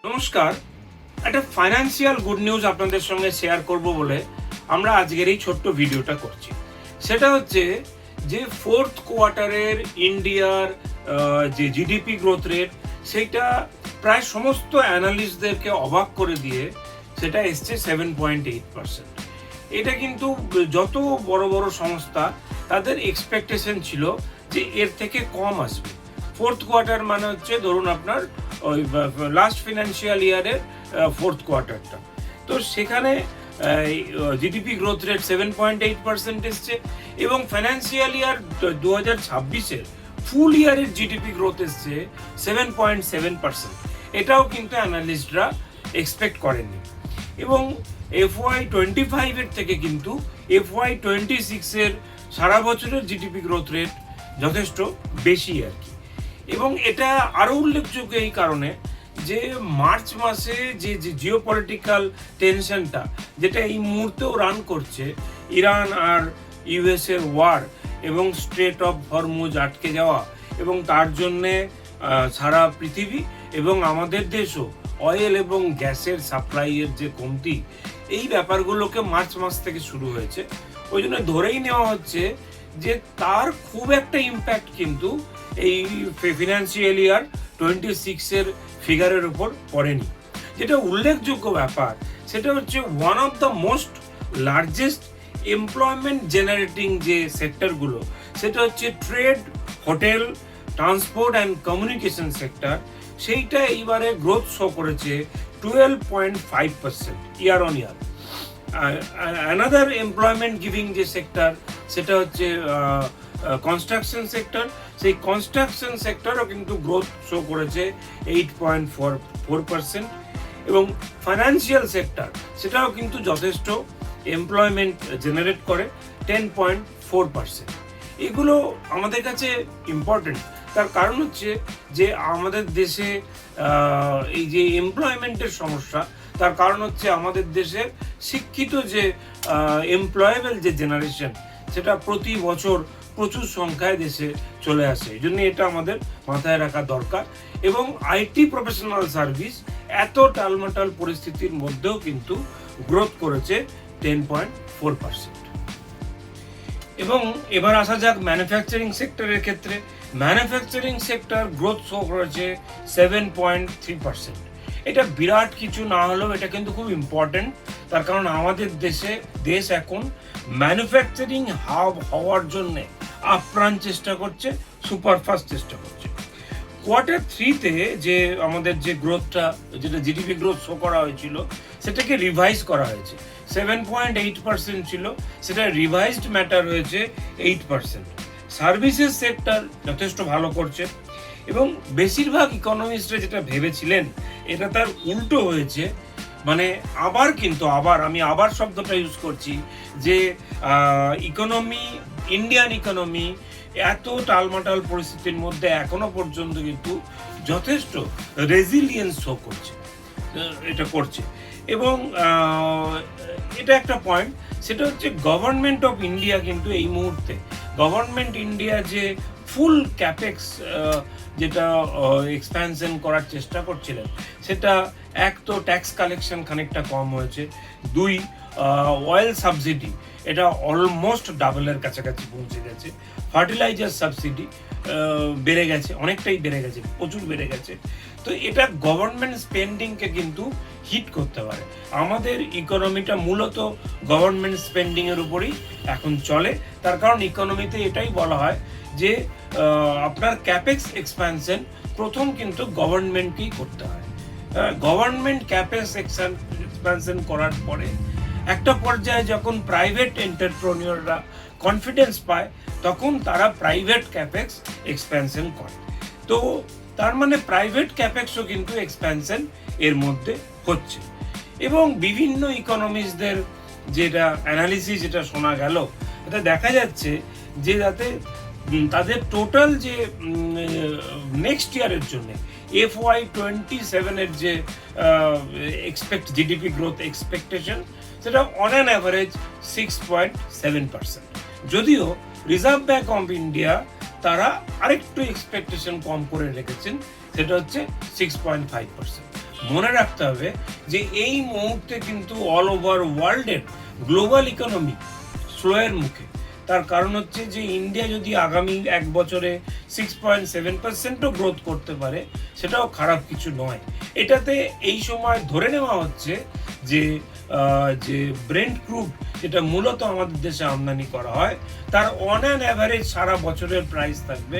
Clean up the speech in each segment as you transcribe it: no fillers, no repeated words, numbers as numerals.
নমস্কার, একটা financial good news আপনাদের সঙ্গে শেয়ার করব বলে আমরা আজকের এই ছোট্ট ভিডিওটা করছি। সেটা হচ্ছে যে ফোর্থ কোয়ার্টারের ইন্ডিয়ার যে জিডিপি গ্রোথ রেট, সেটা প্রায় সমস্ত অ্যানালিস্টদেরকে অবাক করে দিয়ে সেটা এসছে 7.8%। এটা কিন্তু যত বড় বড় সংস্থা তাদের এক্সপেকটেশন ছিল যে এর থেকে কম আসবে। ফোর্থ কোয়ার্টার মানে হচ্ছে ধরুন আপনার ওই লাস্ট ফিনান্সিয়াল ইয়ারের ফোর্থ কোয়ার্টারটা, তো সেখানে জিডিপি গ্রোথ রেট 7.8% এসছে এবং ফাইন্যান্সিয়াল ইয়ার 2026-এর ফুল ইয়ারের জিডিপি গ্রোথ এসছে 7.7%। এটাও কিন্তু অ্যানালিস্টরা এক্সপেক্ট করেননি। এবং FY25-এর থেকে কিন্তু FY26-এর সারা বছরের জিডিপি গ্রোথ রেট যথেষ্ট বেশি আর কি। এবং এটা আরও উল্লেখযোগ্য এই কারণে যে মার্চ মাসে যে জিওপলিটিক্যাল টেনশনটা যেটা এই মুহূর্তেও রান করছে, ইরান আর ইউএস এর ওয়ার এবং স্ট্রেট অফ হরমুজ আটকে যাওয়া, এবং তার জন্যে সারা পৃথিবী এবং আমাদের দেশও অয়েল এবং গ্যাসের সাপ্লাইয়ের যে কমতি, এই ব্যাপারগুলোকে মার্চ মাস থেকে শুরু হয়েছে। ওই জন্য ধরেই নেওয়া হচ্ছে যে তার খুব একটা ইম্প্যাক্ট কিন্তু এই ফিনান্সিয়াল ইয়ার 26-এর ফিগারের উপর পড়েনি। যেটা উল্লেখযোগ্য ব্যাপার সেটা হচ্ছে one of the most largest employment generating যে সেক্টরগুলো, সেটা হচ্ছে trade, hotel, transport and communication sector. সেইটা এইবারে গ্রোথ শো করেছে 12.5% year on year. Another employment giving যে সেক্টর সেটা হচ্ছে কনস্ট্রাকশন সেক্টর। সেই কনস্ট্রাকশন সেক্টরও কিন্তু গ্রোথ শো করেছে 8.4%। এবং ফাইন্যান্সিয়াল সেক্টর সেটাও কিন্তু যথেষ্ট এমপ্লয়মেন্ট জেনারেট করে 10.4%। এগুলো আমাদের কাছে ইম্পর্টেন্ট, তার কারণ হচ্ছে যে আমাদের দেশে এই যে এমপ্লয়মেন্টের সমস্যা, তার কারণ হচ্ছে আমাদের দেশের শিক্ষিত যে এমপ্লয়েবল যে জেনারেশন, সেটা প্রতি বছর প্রচুর সংখ্যায় দেশে চলে আসে। এই জন্য এটা আমাদের মাথায় রাখা দরকার। এবং আইটি প্রফেশনাল সার্ভিস এত টালমাটাল পরিস্থিতির মধ্যেও কিন্তু গ্রোথ করেছে 10.4%। এবং এবার আসা যাক ম্যানুফ্যাকচারিং সেক্টরের ক্ষেত্রে। ম্যানুফ্যাকচারিং সেক্টর গ্রোথ শো করেছে 7.3%। এটা বিরাট কিছু না হলেও এটা কিন্তু খুব ইম্পর্টেন্ট, তার কারণ আমাদের দেশ এখন ম্যানুফ্যাকচারিং হাব হওয়ার জন্য আপ্রাণ চেষ্টা করছে, সুপারফাস্ট চেষ্টা করছে। কোয়ার্টার 3-তে যে আমাদের যে গ্রোথটা, যেটা জিডিপি গ্রোথ শো করা হয়েছিল, সেটাকে রিভাইজ করা হয়েছে। 7.8% ছিল, সেটা রিভাইজড ম্যাটার হয়েছে 8%। সার্ভিসেস সেক্টর যথেষ্ট ভালো করছে এবং বেশিরভাগ ইকোনমিস্টরা যেটা ভেবেছিলেন এটা তার উল্টো হয়েছে। মানে আমি আবার শব্দটা ইউজ করছি যে ইন্ডিয়ান ইকোনমি এত টালমাটাল পরিস্থিতির মধ্যে এখনো পর্যন্ত কিন্তু যথেষ্ট রেজিলিয়েন্স শো করছে, এটা করছে। এবং এটা একটা পয়েন্ট, সেটা হচ্ছে গভর্নমেন্ট অফ ইন্ডিয়া কিন্তু এই মুহূর্তে যে ফুল ক্যাপেক্স যেটা এক্সপ্যানশন করার চেষ্টা করছিলেন, সেটা এক তো ট্যাক্স কালেকশন খানিকটা কম হয়েছে, দুই অয়েল সাবসিডি এটা অলমোস্ট ডাবলের কাছাকাছি পৌঁছে গেছে, ফার্টিলাইজার সাবসিডি বেড়ে গেছে, অনেকটাই বেড়ে গেছে, প্রচুর বেড়ে গেছে। তো এটা গভর্নমেন্ট স্পেন্ডিংকে কিন্তু হিট করতে পারে। আমাদের ইকোনমিটা মূলত গভর্নমেন্ট স্পেন্ডিংয়ের উপরই এখন চলে, তার কারণ ইকোনমিতে এটাই বলা হয় যে আপনার ক্যাপেক্স এক্সপ্যানশন প্রথম কিন্তু গভর্নমেন্টকেই করতে হয়। গভর্নমেন্ট ক্যাপেক্স এক্সপ্যানশন করার পরে একটা পর্যায়ে যখন প্রাইভেট এন্টারপ্রেনিয়ররা কনফিডেন্স পায়, তখন তারা প্রাইভেট ক্যাপেক্স এক্সপ্যানশন করে। তো তার মানে প্রাইভেট ক্যাপেক্সও কিন্তু এক্সপ্যানশন এর মধ্যে হচ্ছে। এবং বিভিন্ন ইকোনমিস্টদের যেটা অ্যানালিসিস যেটা শোনা গেল, এটা দেখা যাচ্ছে যে যাতে তাদের টোটাল যে নেক্সট ইয়ারের জন্য FY27-এর যে জিডিপি গ্রোথ এক্সপেকটেশন, সেটা অন অ্যান অ্যাভারেজ 6.7%। যদিও রিজার্ভ ব্যাংক অফ ইন্ডিয়া তারা আরেকটু এক্সপেকটেশন কম করে রেখেছেন, সেটা হচ্ছে 6.5%। মনে রাখতে হবে যে এই মুহূর্তে কিন্তু অল ওভার ওয়ার্ল্ডের গ্লোবাল ইকোনমি স্লোয়ের মুখে। তার কারণ হচ্ছে যে ইন্ডিয়া যদি আগামী এক বছরে 6.7%ও গ্রোথ করতে পারে, সেটাও খারাপ কিছু নয়। এটাতে এই সময় ধরে নেওয়া হচ্ছে যে যে ব্রেন্ট ক্রুড, যেটা মূলত আমাদের দেশে আমদানি করা হয়, তার অন অ্যান অ্যাভারেজ সারা বছরের প্রাইস থাকবে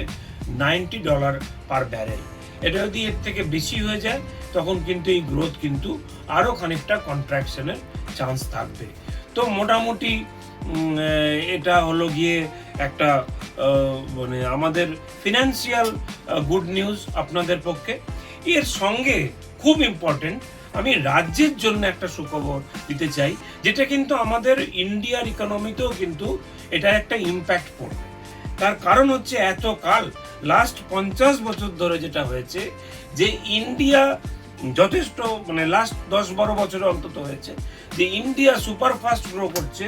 $90 পার ব্যারেল। এটা যদি এর থেকে বেশি হয়ে যায় তখন কিন্তু এই গ্রোথ কিন্তু আরও খানিকটা কন্ট্রাকশনের চান্স থাকবে। তো মোটামুটি এটা হলো গিয়ে একটা মানে আমাদের ফিনান্সিয়াল গুড নিউজ আপনাদের পক্ষে। এর সঙ্গে খুব ইম্পর্টেন্ট, আমি রাজ্যের জন্য একটা সুখবর দিতে চাই, যেটা কিন্তু আমাদের ইন্ডিয়ার ইকোনমিতেও কিন্তু এটা একটা ইম্প্যাক্ট পড়বে। তার কারণ হচ্ছে এতকাল লাস্ট 50 বছর ধরে যেটা হয়েছে যে ইন্ডিয়া যথেষ্ট মানে লাস্ট 10-12 বছরে অন্তত হয়েছে যে ইন্ডিয়া সুপারফাস্ট গ্রো করছে,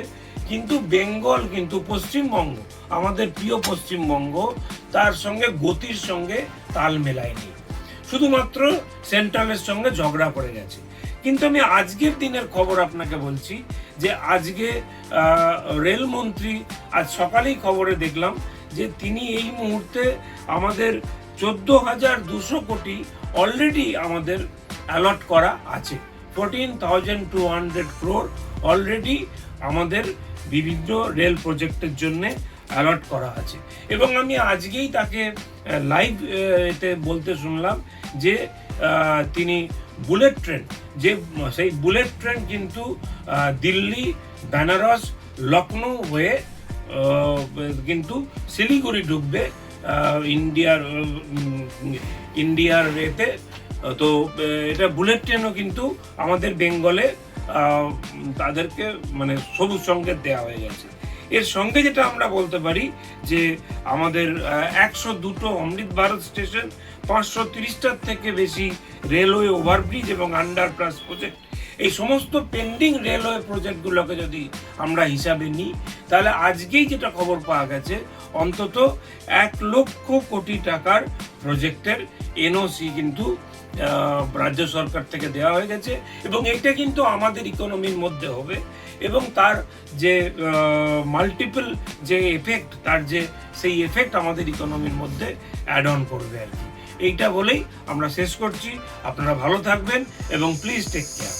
কিন্তু বেঙ্গল কিন্তু পশ্চিমবঙ্গ, আমাদের প্রিয় পশ্চিমবঙ্গ, তার সঙ্গে গতির সঙ্গে তাল মেলায়নি, শুধুমাত্র সেন্ট্রালের সঙ্গে ঝগড়া করে গেছে। কিন্তু আমি আজকের দিনের খবর আপনাকে বলছি যে আজকে রেলমন্ত্রী আজ সকালেই খবরে দেখলাম যে তিনি এই মুহূর্তে আমাদের 14,200 কোটি অলরেডি আমাদের অ্যালট করা আছে। 14,200 crore অলরেডি আমাদের বিভিন্ন রেল প্রজেক্টের জন্য অ্যালট করা আছে। এবং আমি আজকেই তাকে লাইভ এতে বলতে শুনলাম যে তিনি বুলেট ট্রেন, যে সেই বুলেট ট্রেন কিন্তু দিল্লি, বেনারস, লখনৌ হয়ে কিন্তু শিলিগুড়ি ঢুকবে ইন্ডিয়ার এতে। তো এটা বুলেট ট্রেনও কিন্তু আমাদের বেঙ্গলে তাদেরকে মানে সবুজ সংকেত দেওয়া হয়ে গেছে। এর সঙ্গে যেটা আমরা বলতে পারি যে আমাদের 102টো অমৃত ভারত স্টেশন, 530টার থেকে বেশি রেলওয়ে ওভারব্রিজ এবং আন্ডারপাস প্রজেক্ট, এই সমস্ত পেন্ডিং রেলওয়ে প্রজেক্টগুলোকে যদি আমরা হিসাবে নিই, তাহলে আজকেই যেটা খবর পাওয়া গেছে অন্তত 1 লক্ষ কোটি টাকার প্রজেক্টের এনওসি কিন্তু রাজ্য সরকার থেকে দেওয়া হয়ে গেছে। এবং এটা কিন্তু আমাদের ইকোনমির মধ্যে হবে এবং তার যে মাল্টিপল যে এফেক্ট, তার যে সেই এফেক্ট আমাদের ইকোনমির মধ্যে অ্যাড অন করবে আর কি। এইটা বলেই আমরা শেষ করছি। আপনারা ভালো থাকবেন এবং প্লিজ টেক কেয়ার।